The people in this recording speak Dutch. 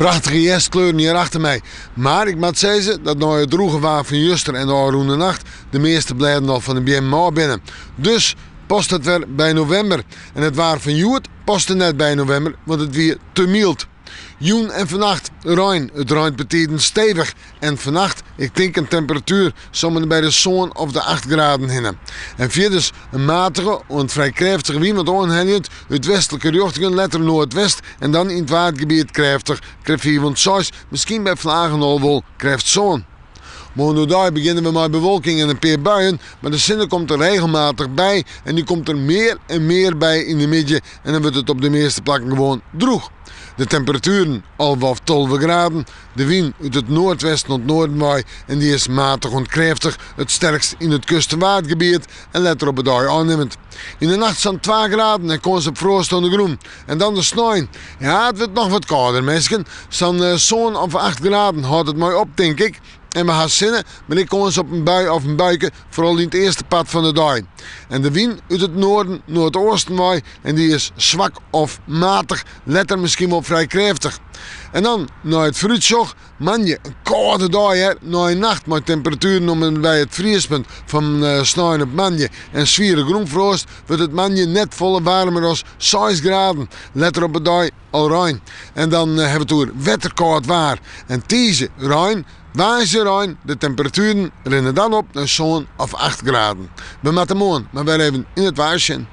prachtige jestkleuren hier achter mij. Maar ik moet zeggen dat na het droege waar van juster en de aanroende nacht de meeste blijven al van de BMA binnen. Dus past het weer bij november. En het waar van Joet past het net bij november, want het weer te mild. Joen en vannacht rein. Het reint betiden stevig. En vannacht, ik denk een temperatuur zomaar bij de zon of de 8 graden hinnen. En vierdens een matige en vrij krachtige wind wat aanhellend uit westelijke richting, letter noordwest. En dan in het waardgebied krachtig, krijgt 4 6, misschien bij vlagen al wel krijgt zon. Maandag beginnen we met bewolking en een paar buien, maar de zon komt er regelmatig bij en die komt er meer en meer bij in de midden en dan wordt het op de meeste plekken gewoon droog. De temperaturen al wat 12 graden, de wind uit het noordwesten tot noorden waait en die is matig en krachtig, het sterkst in het kustenwaardgebied en letter op het dag aannemend. In de nacht zijn 2 graden en kans op frost aan de groen. En dan de sneeuw. Ja, het wordt nog wat kouder, mensen. Zo'n zon of 8 graden houdt het mooi op, denk ik. En we gaan zinnen, maar ik kom eens op een bui of een buiken, vooral in het eerste pad van de dag. En de wind uit het noorden, noordoosten waait en die is zwak of matig, letter misschien wel vrij krachtig. En dan, naar het fruitzog, manje, een koude dag, hè, na een nacht met temperaturen om bij het vriespunt van sneeuw op manje en zwieren groenfrost, wordt het manje net volle warmer als 6 graden, letter op de dag al rein. En dan hebben we het door wetterkoud waar en deze rein. Wijze rein, de temperaturen rennen dan op naar zo'n of 8 graden. We moeten morgen maar weer even in het waarschuwen.